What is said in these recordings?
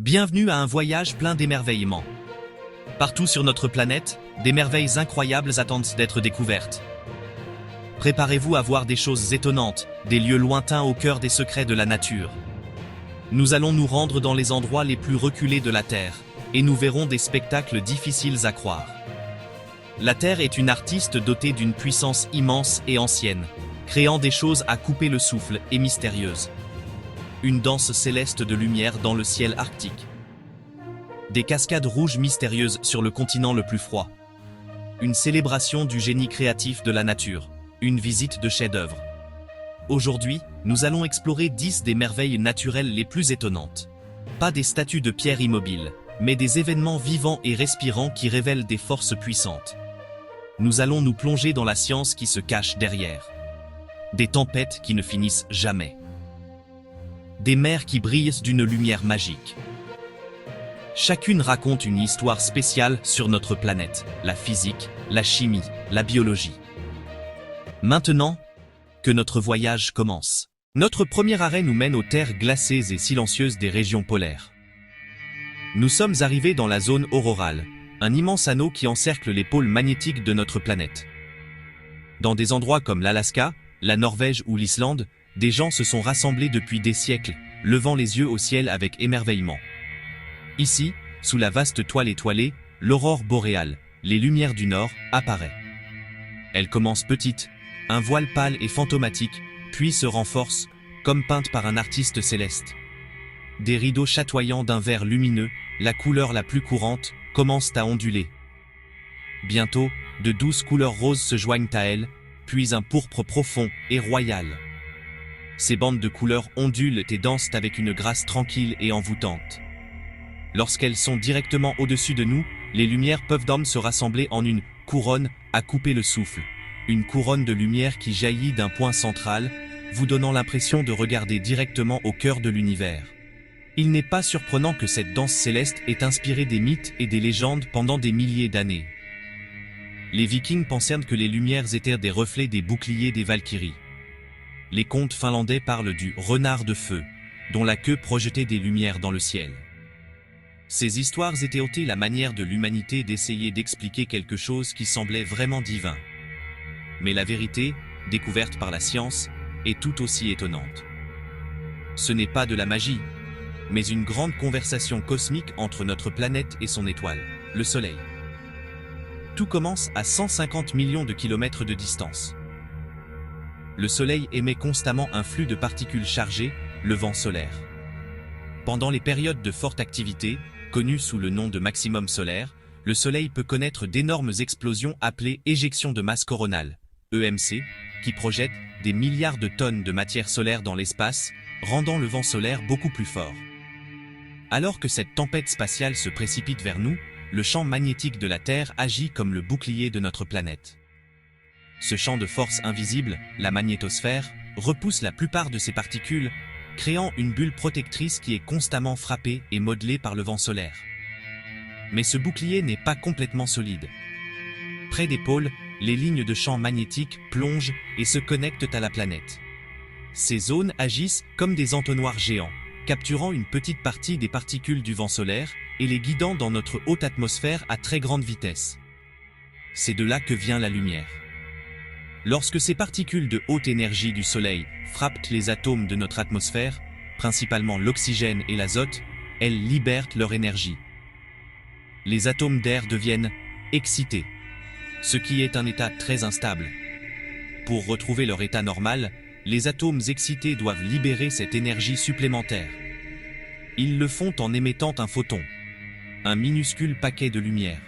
Bienvenue à un voyage plein d'émerveillements. Partout sur notre planète, des merveilles incroyables attendent d'être découvertes. Préparez-vous à voir des choses étonnantes, des lieux lointains au cœur des secrets de la nature. Nous allons nous rendre dans les endroits les plus reculés de la Terre, et nous verrons des spectacles difficiles à croire. La Terre est une artiste dotée d'une puissance immense et ancienne, créant des choses à couper le souffle et mystérieuses. Une danse céleste de lumière dans le ciel arctique. Des cascades rouges mystérieuses sur le continent le plus froid. Une célébration du génie créatif de la nature. Une visite de chef-d'œuvre. Aujourd'hui, nous allons explorer 10 des merveilles naturelles les plus étonnantes. Pas des statues de pierre immobiles, mais des événements vivants et respirants qui révèlent des forces puissantes. Nous allons nous plonger dans la science qui se cache derrière. Des tempêtes qui ne finissent jamais. Des mers qui brillent d'une lumière magique. Chacune raconte une histoire spéciale sur notre planète, la physique, la chimie, la biologie. Maintenant, que notre voyage commence. Notre premier arrêt nous mène aux terres glacées et silencieuses des régions polaires. Nous sommes arrivés dans la zone aurorale, un immense anneau qui encercle les pôles magnétiques de notre planète. Dans des endroits comme l'Alaska, la Norvège ou l'Islande, des gens se sont rassemblés depuis des siècles, levant les yeux au ciel avec émerveillement. Ici, sous la vaste toile étoilée, l'aurore boréale, les lumières du nord, apparaît. Elle commence petite, un voile pâle et fantomatique, puis se renforce, comme peinte par un artiste céleste. Des rideaux chatoyants d'un vert lumineux, la couleur la plus courante, commencent à onduler. Bientôt, de douces couleurs roses se joignent à elle, puis un pourpre profond et royal. Ces bandes de couleurs ondulent et dansent avec une grâce tranquille et envoûtante. Lorsqu'elles sont directement au-dessus de nous, les lumières peuvent d'hommes se rassembler en une couronne à couper le souffle. Une couronne de lumière qui jaillit d'un point central, vous donnant l'impression de regarder directement au cœur de l'univers. Il n'est pas surprenant que cette danse céleste ait inspiré des mythes et des légendes pendant des milliers d'années. Les Vikings pensaient que les lumières étaient des reflets des boucliers des Valkyries. Les contes finlandais parlent du renard de feu, dont la queue projetait des lumières dans le ciel. Ces histoires étaient ôtées la manière de l'humanité d'essayer d'expliquer quelque chose qui semblait vraiment divin. Mais la vérité, découverte par la science, est tout aussi étonnante. Ce n'est pas de la magie, mais une grande conversation cosmique entre notre planète et son étoile, le Soleil. Tout commence à 150 millions de kilomètres de distance. Le Soleil émet constamment un flux de particules chargées, le vent solaire. Pendant les périodes de forte activité, connues sous le nom de maximum solaire, le Soleil peut connaître d'énormes explosions appelées éjections de masse coronale, EMC, qui projettent des milliards de tonnes de matière solaire dans l'espace, rendant le vent solaire beaucoup plus fort. Alors que cette tempête spatiale se précipite vers nous, le champ magnétique de la Terre agit comme le bouclier de notre planète. Ce champ de force invisible, la magnétosphère, repousse la plupart de ces particules, créant une bulle protectrice qui est constamment frappée et modelée par le vent solaire. Mais ce bouclier n'est pas complètement solide. Près des pôles, les lignes de champ magnétique plongent et se connectent à la planète. Ces zones agissent comme des entonnoirs géants, capturant une petite partie des particules du vent solaire et les guidant dans notre haute atmosphère à très grande vitesse. C'est de là que vient la lumière. Lorsque ces particules de haute énergie du Soleil frappent les atomes de notre atmosphère, principalement l'oxygène et l'azote, elles libèrent leur énergie. Les atomes d'air deviennent excités, ce qui est un état très instable. Pour retrouver leur état normal, les atomes excités doivent libérer cette énergie supplémentaire. Ils le font en émettant un photon, un minuscule paquet de lumière.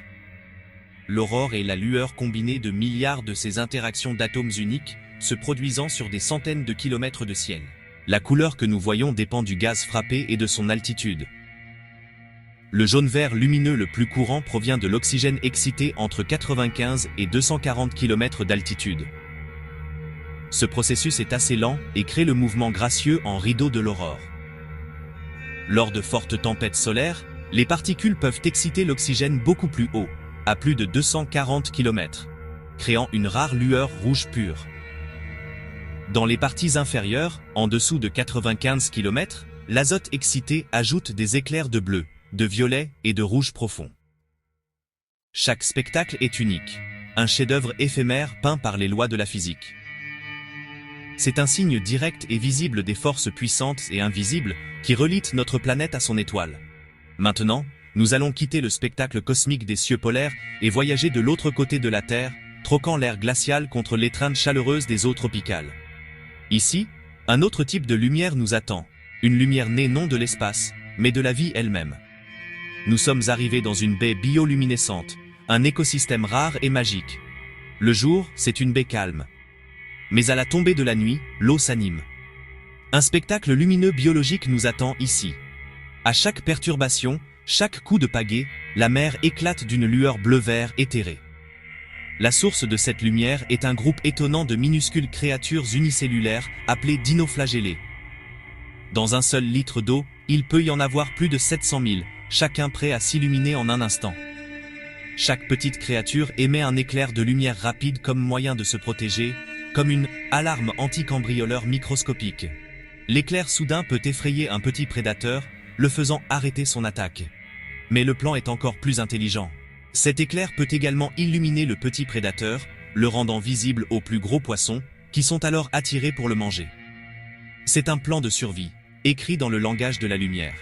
L'aurore est la lueur combinée de milliards de ces interactions d'atomes uniques, se produisant sur des centaines de kilomètres de ciel. La couleur que nous voyons dépend du gaz frappé et de son altitude. Le jaune-vert lumineux le plus courant provient de l'oxygène excité entre 95 et 240 km d'altitude. Ce processus est assez lent et crée le mouvement gracieux en rideau de l'aurore. Lors de fortes tempêtes solaires, les particules peuvent exciter l'oxygène beaucoup plus haut, à plus de 240 km, créant une rare lueur rouge pure. Dans les parties inférieures, en dessous de 95 km, l'azote excité ajoute des éclairs de bleu, de violet et de rouge profond. Chaque spectacle est unique, un chef-d'œuvre éphémère peint par les lois de la physique. C'est un signe direct et visible des forces puissantes et invisibles qui relient notre planète à son étoile. Maintenant, nous allons quitter le spectacle cosmique des cieux polaires et voyager de l'autre côté de la Terre, troquant l'air glacial contre l'étreinte chaleureuse des eaux tropicales. Ici, un autre type de lumière nous attend, une lumière née non de l'espace, mais de la vie elle-même. Nous sommes arrivés dans une baie bioluminescente, un écosystème rare et magique. Le jour, c'est une baie calme. Mais à la tombée de la nuit, l'eau s'anime. Un spectacle lumineux biologique nous attend ici. À chaque perturbation, chaque coup de pagaie, la mer éclate d'une lueur bleu-vert éthérée. La source de cette lumière est un groupe étonnant de minuscules créatures unicellulaires appelées dinoflagellés. Dans un seul litre d'eau, il peut y en avoir plus de 700 000, chacun prêt à s'illuminer en un instant. Chaque petite créature émet un éclair de lumière rapide comme moyen de se protéger, comme une alarme anti-cambrioleur microscopique. L'éclair soudain peut effrayer un petit prédateur, le faisant arrêter son attaque. Mais le plan est encore plus intelligent. Cet éclair peut également illuminer le petit prédateur, le rendant visible aux plus gros poissons, qui sont alors attirés pour le manger. C'est un plan de survie, écrit dans le langage de la lumière.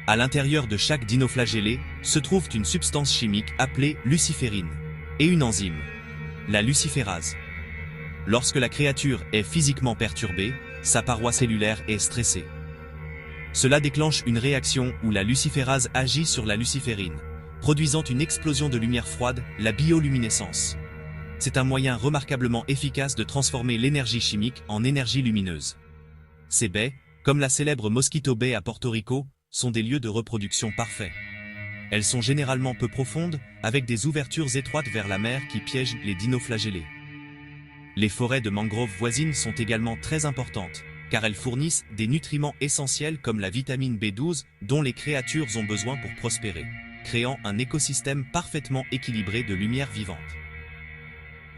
À l'intérieur de chaque dinoflagellé se trouve une substance chimique appelée luciférine, et une enzyme, la luciférase. Lorsque la créature est physiquement perturbée, sa paroi cellulaire est stressée. Cela déclenche une réaction où la luciférase agit sur la luciférine, produisant une explosion de lumière froide, la bioluminescence. C'est un moyen remarquablement efficace de transformer l'énergie chimique en énergie lumineuse. Ces baies, comme la célèbre Mosquito Bay à Porto Rico, sont des lieux de reproduction parfaits. Elles sont généralement peu profondes, avec des ouvertures étroites vers la mer qui piègent les dinoflagellés. Les forêts de mangroves voisines sont également très importantes, car elles fournissent des nutriments essentiels comme la vitamine B12 dont les créatures ont besoin pour prospérer, créant un écosystème parfaitement équilibré de lumière vivante.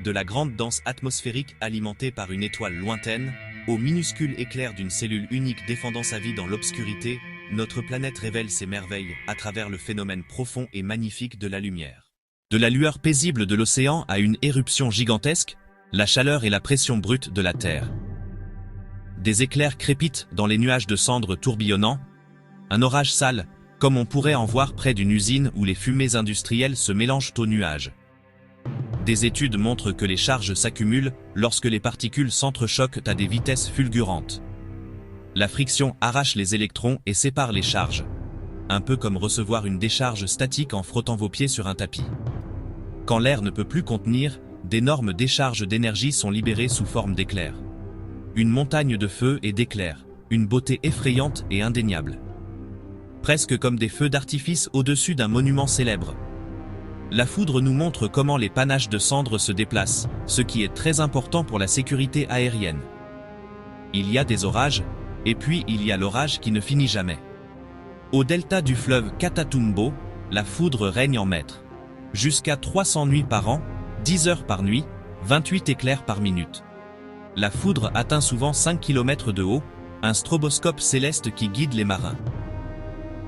De la grande danse atmosphérique alimentée par une étoile lointaine, au minuscule éclair d'une cellule unique défendant sa vie dans l'obscurité, notre planète révèle ses merveilles à travers le phénomène profond et magnifique de la lumière. De la lueur paisible de l'océan à une éruption gigantesque, la chaleur et la pression brute de la Terre. Des éclairs crépitent dans les nuages de cendres tourbillonnants, un orage sale, comme on pourrait en voir près d'une usine où les fumées industrielles se mélangent aux nuages. Des études montrent que les charges s'accumulent lorsque les particules s'entrechoquent à des vitesses fulgurantes. La friction arrache les électrons et sépare les charges, un peu comme recevoir une décharge statique en frottant vos pieds sur un tapis. Quand l'air ne peut plus contenir, d'énormes décharges d'énergie sont libérées sous forme d'éclairs. Une montagne de feu et d'éclairs, une beauté effrayante et indéniable. Presque comme des feux d'artifice au-dessus d'un monument célèbre. La foudre nous montre comment les panaches de cendres se déplacent, ce qui est très important pour la sécurité aérienne. Il y a des orages, et puis il y a l'orage qui ne finit jamais. Au delta du fleuve Catatumbo, la foudre règne en maître. Jusqu'à 300 nuits par an, 10 heures par nuit, 28 éclairs par minute. La foudre atteint souvent 5 km de haut, un stroboscope céleste qui guide les marins.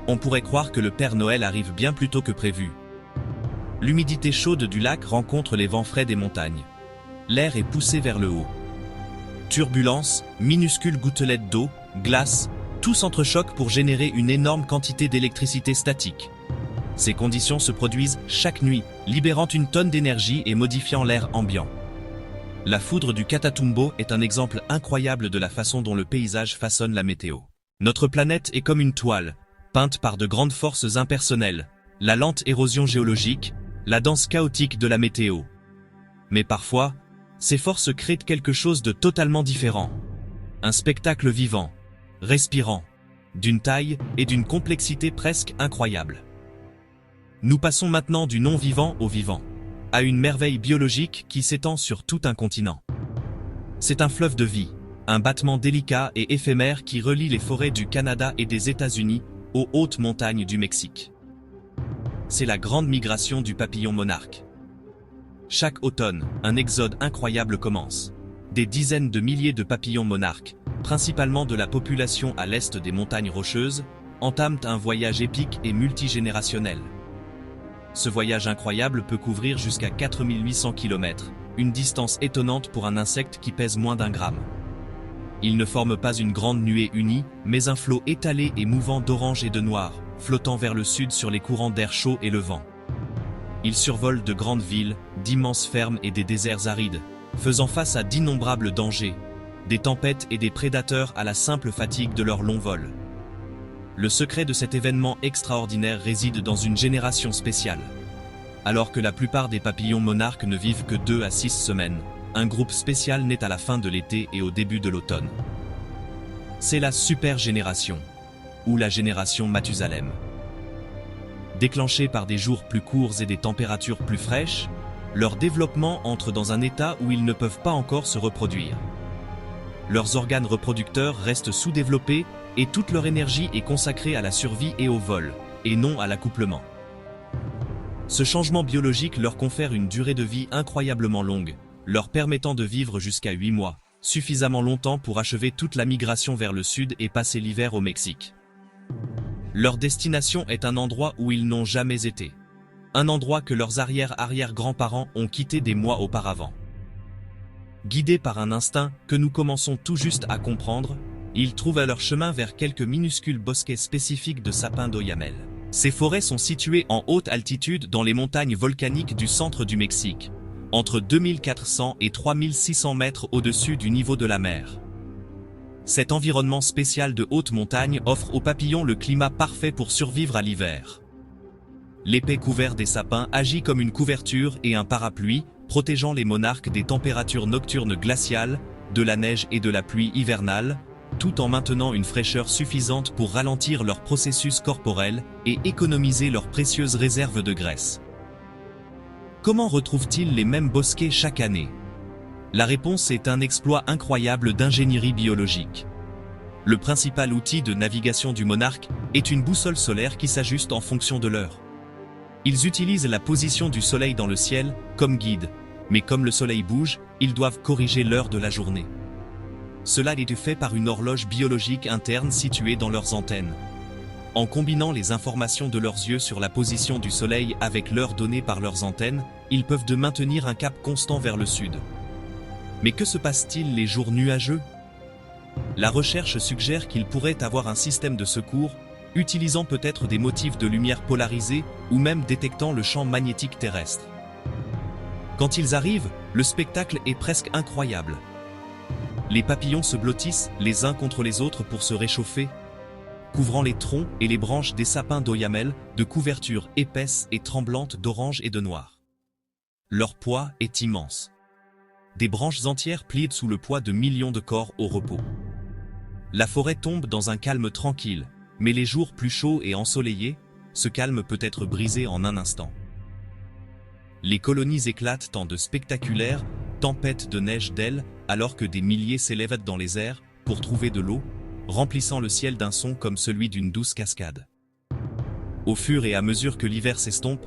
On pourrait croire que le Père Noël arrive bien plus tôt que prévu. L'humidité chaude du lac rencontre les vents frais des montagnes. L'air est poussé vers le haut. Turbulences, minuscules gouttelettes d'eau, glace, tout s'entrechoque pour générer une énorme quantité d'électricité statique. Ces conditions se produisent chaque nuit, libérant une tonne d'énergie et modifiant l'air ambiant. La foudre du Catatumbo est un exemple incroyable de la façon dont le paysage façonne la météo. Notre planète est comme une toile, peinte par de grandes forces impersonnelles, la lente érosion géologique, la danse chaotique de la météo. Mais parfois, ces forces créent quelque chose de totalement différent. Un spectacle vivant, respirant, d'une taille et d'une complexité presque incroyable. Nous passons maintenant du non-vivant au vivant, à une merveille biologique qui s'étend sur tout un continent. C'est un fleuve de vie, un battement délicat et éphémère qui relie les forêts du Canada et des États-Unis aux hautes montagnes du Mexique. C'est la grande migration du papillon monarque. Chaque automne, un exode incroyable commence. Des dizaines de milliers de papillons monarques, principalement de la population à l'est des montagnes rocheuses, entament un voyage épique et multigénérationnel. Ce voyage incroyable peut couvrir jusqu'à 4800 km, une distance étonnante pour un insecte qui pèse moins d'1 gramme. Ils ne forment pas une grande nuée unie, mais un flot étalé et mouvant d'orange et de noir, flottant vers le sud sur les courants d'air chaud et le vent. Ils survolent de grandes villes, d'immenses fermes et des déserts arides, faisant face à d'innombrables dangers, des tempêtes et des prédateurs à la simple fatigue de leur long vol. Le secret de cet événement extraordinaire réside dans une génération spéciale. Alors que la plupart des papillons monarques ne vivent que 2 à 6 semaines, un groupe spécial naît à la fin de l'été et au début de l'automne. C'est la super génération, ou la génération Mathusalem. Déclenchée par des jours plus courts et des températures plus fraîches, leur développement entre dans un état où ils ne peuvent pas encore se reproduire. Leurs organes reproducteurs restent sous-développés et toute leur énergie est consacrée à la survie et au vol, et non à l'accouplement. Ce changement biologique leur confère une durée de vie incroyablement longue, leur permettant de vivre jusqu'à 8 mois, suffisamment longtemps pour achever toute la migration vers le sud et passer l'hiver au Mexique. Leur destination est un endroit où ils n'ont jamais été. Un endroit que leurs arrière-arrière-grands-parents ont quitté des mois auparavant. Guidés par un instinct que nous commençons tout juste à comprendre, ils trouvent leur chemin vers quelques minuscules bosquets spécifiques de sapins d'Oyamel. Ces forêts sont situées en haute altitude dans les montagnes volcaniques du centre du Mexique, entre 2400 et 3600 mètres au-dessus du niveau de la mer. Cet environnement spécial de haute montagne offre aux papillons le climat parfait pour survivre à l'hiver. L'épais couvert des sapins agit comme une couverture et un parapluie, protégeant les monarques des températures nocturnes glaciales, de la neige et de la pluie hivernale, tout en maintenant une fraîcheur suffisante pour ralentir leur processus corporel et économiser leurs précieuses réserves de graisse. Comment retrouvent-ils les mêmes bosquets chaque année? La réponse est un exploit incroyable d'ingénierie biologique. Le principal outil de navigation du monarque est une boussole solaire qui s'ajuste en fonction de l'heure. Ils utilisent la position du soleil dans le ciel comme guide, mais comme le soleil bouge, ils doivent corriger l'heure de la journée. Cela est fait par une horloge biologique interne située dans leurs antennes. En combinant les informations de leurs yeux sur la position du soleil avec l'heure donnée par leurs antennes, ils peuvent maintenir un cap constant vers le sud. Mais que se passe-t-il les jours nuageux? La recherche suggère qu'ils pourraient avoir un système de secours, utilisant peut-être des motifs de lumière polarisée ou même détectant le champ magnétique terrestre. Quand ils arrivent, le spectacle est presque incroyable. Les papillons se blottissent les uns contre les autres pour se réchauffer, couvrant les troncs et les branches des sapins d'Oyamel de couvertures épaisses et tremblantes d'orange et de noir. Leur poids est immense. Des branches entières plient sous le poids de millions de corps au repos. La forêt tombe dans un calme tranquille, mais les jours plus chauds et ensoleillés, ce calme peut être brisé en un instant. Les colonies éclatent en de spectaculaires tempêtes de neige d'ailes, alors que des milliers s'élèvent dans les airs pour trouver de l'eau, remplissant le ciel d'un son comme celui d'une douce cascade. Au fur et à mesure que l'hiver s'estompe,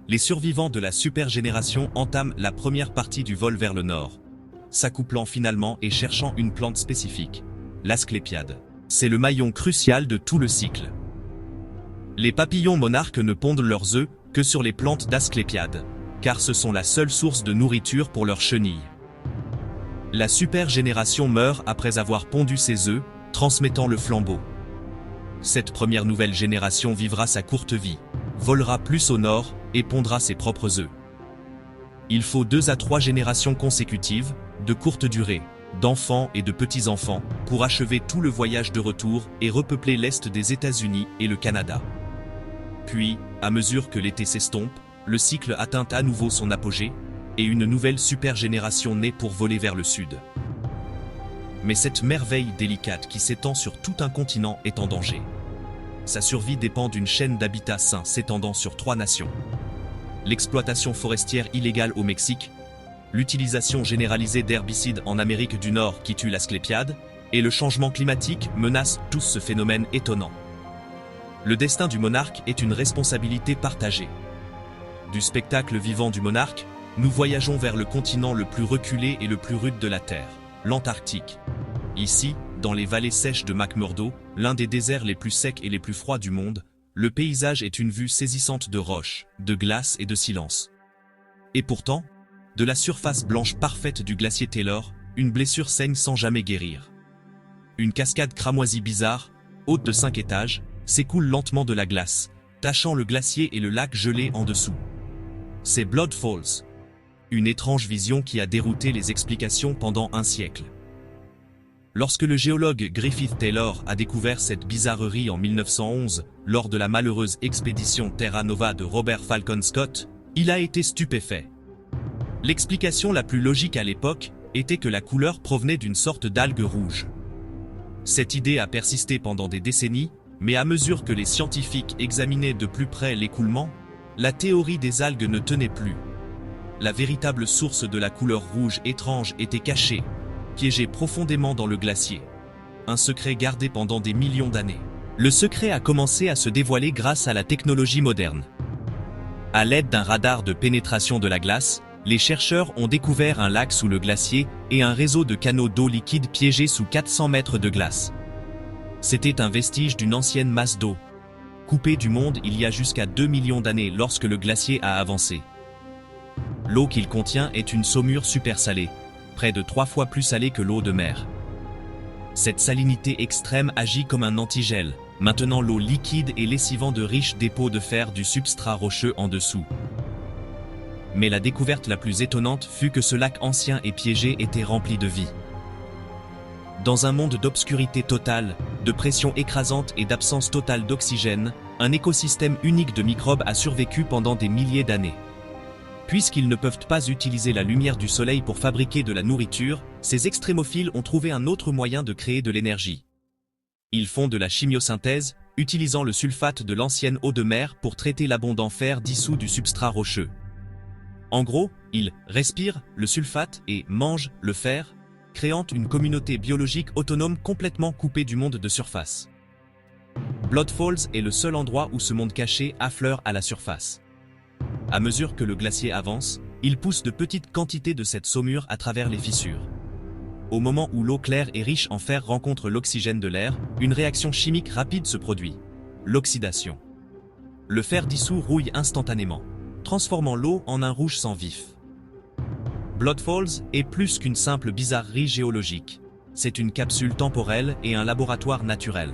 les survivants de la super génération entament la première partie du vol vers le nord, s'accouplant finalement et cherchant une plante spécifique, l'asclépiade. C'est le maillon crucial de tout le cycle. Les papillons monarques ne pondent leurs œufs que sur les plantes d'asclépiade, car ce sont la seule source de nourriture pour leurs chenilles. La super génération meurt après avoir pondu ses œufs, transmettant le flambeau. Cette première nouvelle génération vivra sa courte vie, volera plus au nord et pondra ses propres œufs. Il faut 2 à 3 générations consécutives, de courte durée, d'enfants et de petits-enfants, pour achever tout le voyage de retour et repeupler l'Est des États-Unis et le Canada. Puis, à mesure que l'été s'estompe, le cycle atteint à nouveau son apogée, et une nouvelle super génération naît pour voler vers le sud. Mais cette merveille délicate qui s'étend sur tout un continent est en danger. Sa survie dépend d'une chaîne d'habitats sains s'étendant sur 3 nations. L'exploitation forestière illégale au Mexique, l'utilisation généralisée d'herbicides en Amérique du Nord qui tue l'asclépiade, et le changement climatique menacent tous ce phénomène étonnant. Le destin du monarque est une responsabilité partagée. Du spectacle vivant du monarque, nous voyageons vers le continent le plus reculé et le plus rude de la Terre, l'Antarctique. Ici, dans les vallées sèches de McMurdo, l'un des déserts les plus secs et les plus froids du monde, le paysage est une vue saisissante de roches, de glace et de silence. Et pourtant, de la surface blanche parfaite du glacier Taylor, une blessure saigne sans jamais guérir. Une cascade cramoisie bizarre, haute de 5 étages, s'écoule lentement de la glace, tachant le glacier et le lac gelé en dessous. C'est Blood Falls. Une étrange vision qui a dérouté les explications pendant un siècle. Lorsque le géologue Griffith Taylor a découvert cette bizarrerie en 1911, lors de la malheureuse expédition Terra Nova de Robert Falcon Scott, il a été stupéfait. L'explication la plus logique à l'époque était que la couleur provenait d'une sorte d'algue rouge. Cette idée a persisté pendant des décennies, mais à mesure que les scientifiques examinaient de plus près l'écoulement, la théorie des algues ne tenait plus. La véritable source de la couleur rouge étrange était cachée, piégée profondément dans le glacier. Un secret gardé pendant des millions d'années. Le secret a commencé à se dévoiler grâce à la technologie moderne. À l'aide d'un radar de pénétration de la glace, les chercheurs ont découvert un lac sous le glacier et un réseau de canaux d'eau liquide piégés sous 400 mètres de glace. C'était un vestige d'une ancienne masse d'eau, coupée du monde il y a jusqu'à 2 millions d'années lorsque le glacier a avancé. L'eau qu'il contient est une saumure super salée, près de 3 fois plus salée que l'eau de mer. Cette salinité extrême agit comme un antigel, maintenant l'eau liquide et lessivant de riches dépôts de fer du substrat rocheux en dessous. Mais la découverte la plus étonnante fut que ce lac ancien et piégé était rempli de vie. Dans un monde d'obscurité totale, de pression écrasante et d'absence totale d'oxygène, un écosystème unique de microbes a survécu pendant des milliers d'années. Puisqu'ils ne peuvent pas utiliser la lumière du soleil pour fabriquer de la nourriture, ces extrémophiles ont trouvé un autre moyen de créer de l'énergie. Ils font de la chimiosynthèse, utilisant le sulfate de l'ancienne eau de mer pour traiter l'abondant fer dissous du substrat rocheux. En gros, ils respirent le sulfate et mangent le fer, créant une communauté biologique autonome complètement coupée du monde de surface. Blood Falls est le seul endroit où ce monde caché affleure à la surface. À mesure que le glacier avance, il pousse de petites quantités de cette saumure à travers les fissures. Au moment où l'eau claire et riche en fer rencontre l'oxygène de l'air, une réaction chimique rapide se produit. L'oxydation. Le fer dissous rouille instantanément, transformant l'eau en un rouge sang vif. Blood Falls est plus qu'une simple bizarrerie géologique. C'est une capsule temporelle et un laboratoire naturel.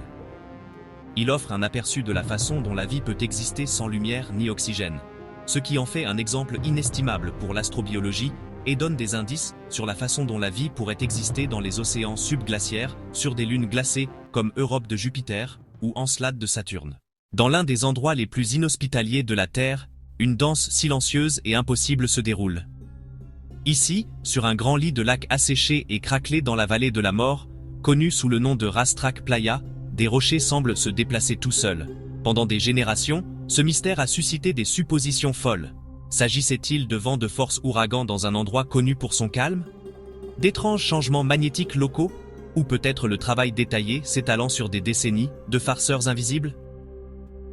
Il offre un aperçu de la façon dont la vie peut exister sans lumière ni oxygène, ce qui en fait un exemple inestimable pour l'astrobiologie et donne des indices sur la façon dont la vie pourrait exister dans les océans subglaciaires, sur des lunes glacées comme Europe de Jupiter ou Encelade de Saturne. Dans l'un des endroits les plus inhospitaliers de la Terre, une danse silencieuse et impossible se déroule. Ici, sur un grand lit de lac asséché et craquelé dans la vallée de la mort, connu sous le nom de Rastrak Playa, des rochers semblent se déplacer tout seuls. Pendant des générations, ce mystère a suscité des suppositions folles. S'agissait-il de vents de force ouragan dans un endroit connu pour son calme? D'étranges changements magnétiques locaux? Ou peut-être le travail détaillé s'étalant sur des décennies de farceurs invisibles?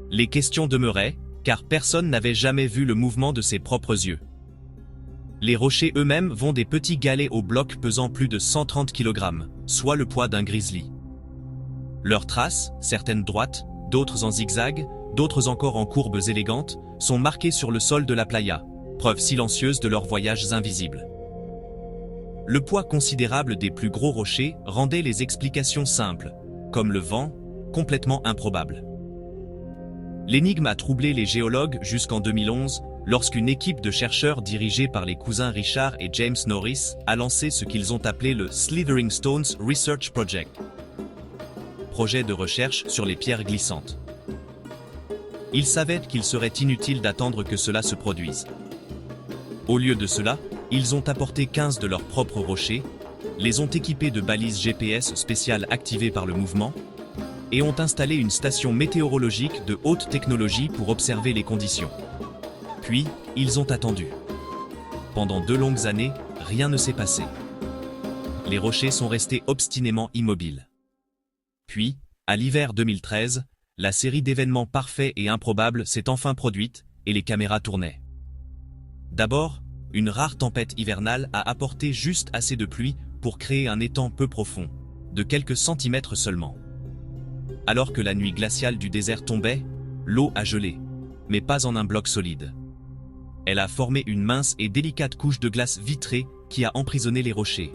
Les questions demeuraient, car personne n'avait jamais vu le mouvement de ses propres yeux. Les rochers eux-mêmes vont des petits galets aux blocs pesant plus de 130 kg, soit le poids d'un grizzly. Leurs traces, certaines droites, d'autres en zigzag, d'autres encore en courbes élégantes, sont marquées sur le sol de la playa, preuve silencieuse de leurs voyages invisibles. Le poids considérable des plus gros rochers rendait les explications simples, comme le vent, complètement improbables. L'énigme a troublé les géologues jusqu'en 2011, lorsqu'une équipe de chercheurs dirigée par les cousins Richard et James Norris a lancé ce qu'ils ont appelé le Slithering Stones Research Project, projet de recherche sur les pierres glissantes. Ils savaient qu'il serait inutile d'attendre que cela se produise. Au lieu de cela, ils ont apporté 15 de leurs propres rochers, les ont équipés de balises GPS spéciales activées par le mouvement, et ont installé une station météorologique de haute technologie pour observer les conditions. Puis, ils ont attendu. Pendant 2 longues années, rien ne s'est passé. Les rochers sont restés obstinément immobiles. Puis, à l'hiver 2013, la série d'événements parfaits et improbables s'est enfin produite, et les caméras tournaient. D'abord, une rare tempête hivernale a apporté juste assez de pluie pour créer un étang peu profond, de quelques centimètres seulement. Alors que la nuit glaciale du désert tombait, l'eau a gelé, mais pas en un bloc solide. Elle a formé une mince et délicate couche de glace vitrée qui a emprisonné les rochers.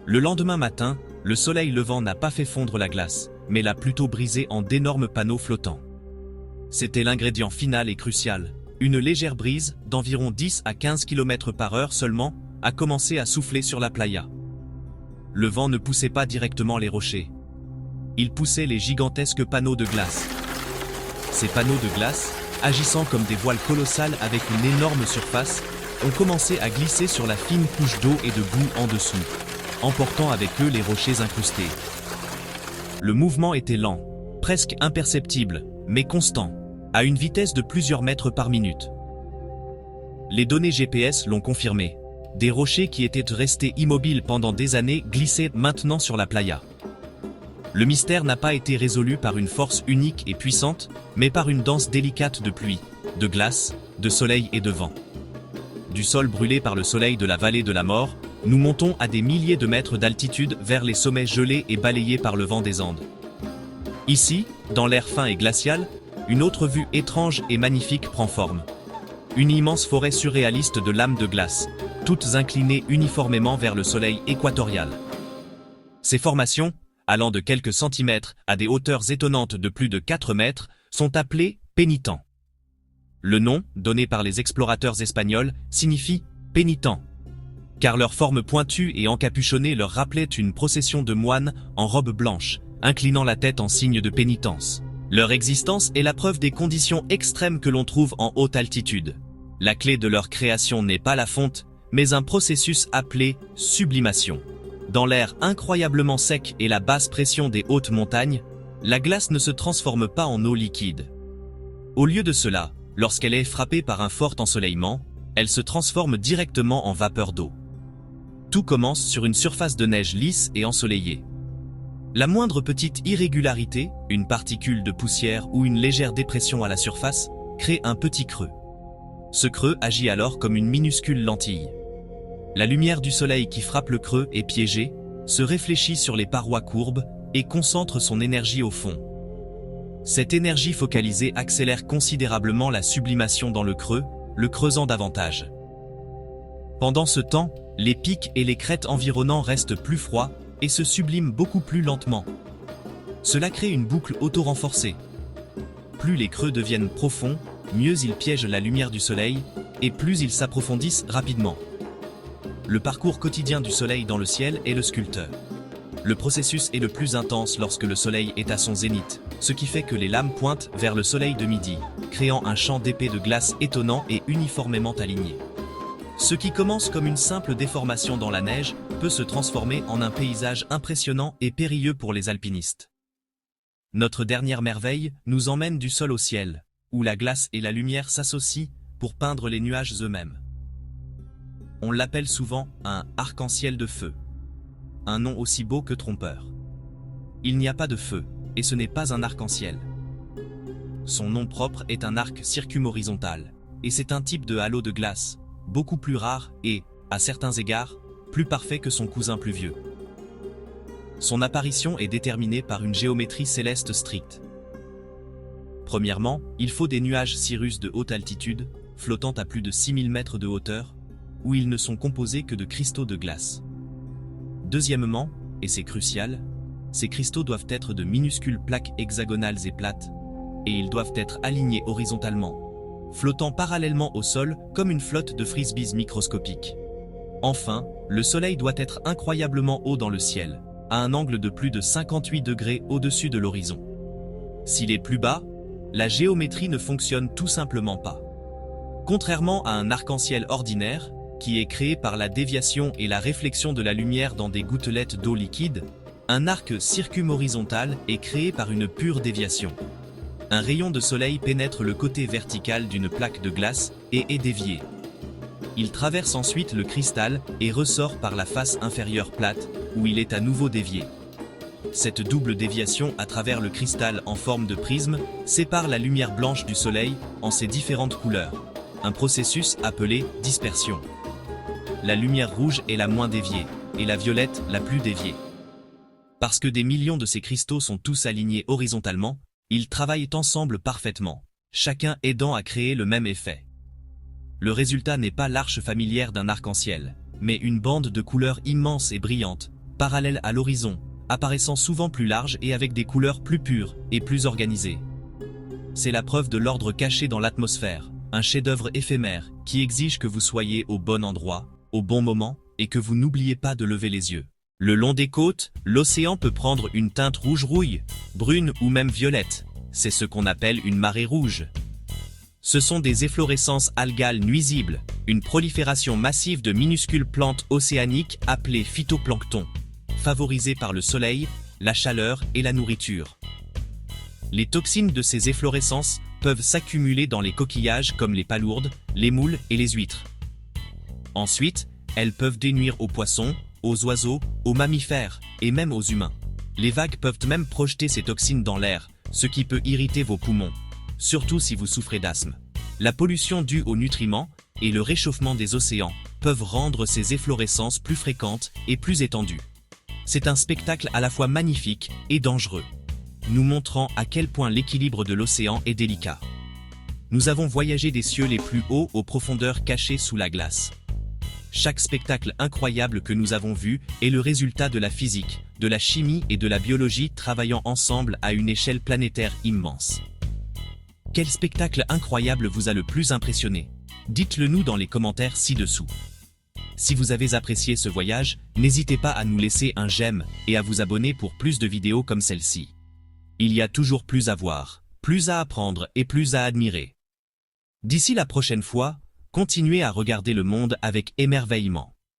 Le lendemain matin, le soleil levant n'a pas fait fondre la glace, mais l'a plutôt brisée en d'énormes panneaux flottants. C'était l'ingrédient final et crucial. Une légère brise, d'environ 10 à 15 km/h seulement, a commencé à souffler sur la playa. Le vent ne poussait pas directement les rochers. Il poussait les gigantesques panneaux de glace. Ces panneaux de glace, agissant comme des voiles colossales avec une énorme surface, ont commencé à glisser sur la fine couche d'eau et de boue en dessous, emportant avec eux les rochers incrustés. Le mouvement était lent, presque imperceptible, mais constant, à une vitesse de plusieurs mètres par minute. Les données GPS l'ont confirmé. Des rochers qui étaient restés immobiles pendant des années glissaient maintenant sur la playa. Le mystère n'a pas été résolu par une force unique et puissante, mais par une danse délicate de pluie, de glace, de soleil et de vent. Du sol brûlé par le soleil de la vallée de la mort, nous montons à des milliers de mètres d'altitude vers les sommets gelés et balayés par le vent des Andes. Ici, dans l'air fin et glacial, une autre vue étrange et magnifique prend forme. Une immense forêt surréaliste de lames de glace, toutes inclinées uniformément vers le soleil équatorial. Ces formations, allant de quelques centimètres à des hauteurs étonnantes de plus de 4 mètres, sont appelées pénitents. Le nom, donné par les explorateurs espagnols, signifie « pénitent », car leur forme pointue et encapuchonnée leur rappelait une procession de moines en robe blanche, inclinant la tête en signe de pénitence. Leur existence est la preuve des conditions extrêmes que l'on trouve en haute altitude. La clé de leur création n'est pas la fonte, mais un processus appelé sublimation. Dans l'air incroyablement sec et la basse pression des hautes montagnes, la glace ne se transforme pas en eau liquide. Au lieu de cela, lorsqu'elle est frappée par un fort ensoleillement, elle se transforme directement en vapeur d'eau. Tout commence sur une surface de neige lisse et ensoleillée. La moindre petite irrégularité, une particule de poussière ou une légère dépression à la surface, crée un petit creux. Ce creux agit alors comme une minuscule lentille. La lumière du soleil qui frappe le creux est piégée, se réfléchit sur les parois courbes et concentre son énergie au fond. Cette énergie focalisée accélère considérablement la sublimation dans le creux, le creusant davantage. Pendant ce temps, les pics et les crêtes environnants restent plus froids et se subliment beaucoup plus lentement. Cela crée une boucle auto-renforcée. Plus les creux deviennent profonds, mieux ils piègent la lumière du soleil, et plus ils s'approfondissent rapidement. Le parcours quotidien du soleil dans le ciel est le sculpteur. Le processus est le plus intense lorsque le soleil est à son zénith, ce qui fait que les lames pointent vers le soleil de midi, créant un champ d'épées de glace étonnant et uniformément aligné. Ce qui commence comme une simple déformation dans la neige peut se transformer en un paysage impressionnant et périlleux pour les alpinistes. Notre dernière merveille nous emmène du sol au ciel, où la glace et la lumière s'associent pour peindre les nuages eux-mêmes. On l'appelle souvent un arc-en-ciel de feu. Un nom aussi beau que trompeur. Il n'y a pas de feu, et ce n'est pas un arc-en-ciel. Son nom propre est un arc circumhorizontal, et c'est un type de halo de glace, beaucoup plus rare et, à certains égards, plus parfait que son cousin plus vieux. Son apparition est déterminée par une géométrie céleste stricte. Premièrement, il faut des nuages cirrus de haute altitude, flottant à plus de 6000 mètres de hauteur, où ils ne sont composés que de cristaux de glace. Deuxièmement, et c'est crucial, ces cristaux doivent être de minuscules plaques hexagonales et plates, et ils doivent être alignés horizontalement, flottant parallèlement au sol comme une flotte de frisbees microscopiques. Enfin, le soleil doit être incroyablement haut dans le ciel, à un angle de plus de 58 degrés au-dessus de l'horizon. S'il est plus bas, la géométrie ne fonctionne tout simplement pas. Contrairement à un arc-en-ciel ordinaire, qui est créé par la déviation et la réflexion de la lumière dans des gouttelettes d'eau liquide, un arc circumhorizontal est créé par une pure déviation. Un rayon de soleil pénètre le côté vertical d'une plaque de glace et est dévié. Il traverse ensuite le cristal et ressort par la face inférieure plate, où il est à nouveau dévié. Cette double déviation à travers le cristal en forme de prisme sépare la lumière blanche du soleil en ses différentes couleurs, un processus appelé dispersion. La lumière rouge est la moins déviée, et la violette la plus déviée. Parce que des millions de ces cristaux sont tous alignés horizontalement, ils travaillent ensemble parfaitement, chacun aidant à créer le même effet. Le résultat n'est pas l'arche familière d'un arc-en-ciel, mais une bande de couleurs immense et brillante, parallèle à l'horizon, apparaissant souvent plus large et avec des couleurs plus pures et plus organisées. C'est la preuve de l'ordre caché dans l'atmosphère, un chef-d'œuvre éphémère qui exige que vous soyez au bon endroit, au bon moment, et que vous n'oubliez pas de lever les yeux. Le long des côtes, l'océan peut prendre une teinte rouge-rouille, brune ou même violette. C'est ce qu'on appelle une marée rouge. Ce sont des efflorescences algales nuisibles, une prolifération massive de minuscules plantes océaniques appelées phytoplancton, favorisées par le soleil, la chaleur et la nourriture. Les toxines de ces efflorescences peuvent s'accumuler dans les coquillages comme les palourdes, les moules et les huîtres. Ensuite, elles peuvent dénuire aux poissons, aux oiseaux, aux mammifères et même aux humains. Les vagues peuvent même projeter ces toxines dans l'air, ce qui peut irriter vos poumons, surtout si vous souffrez d'asthme. La pollution due aux nutriments et le réchauffement des océans peuvent rendre ces efflorescences plus fréquentes et plus étendues. C'est un spectacle à la fois magnifique et dangereux, nous montrant à quel point l'équilibre de l'océan est délicat. Nous avons voyagé des cieux les plus hauts aux profondeurs cachées sous la glace. Chaque spectacle incroyable que nous avons vu est le résultat de la physique, de la chimie et de la biologie travaillant ensemble à une échelle planétaire immense. Quel spectacle incroyable vous a le plus impressionné? Dites-le nous dans les commentaires ci-dessous. Si vous avez apprécié ce voyage, n'hésitez pas à nous laisser un j'aime et à vous abonner pour plus de vidéos comme celle-ci. Il y a toujours plus à voir, plus à apprendre et plus à admirer. D'ici la prochaine fois, continuez à regarder le monde avec émerveillement.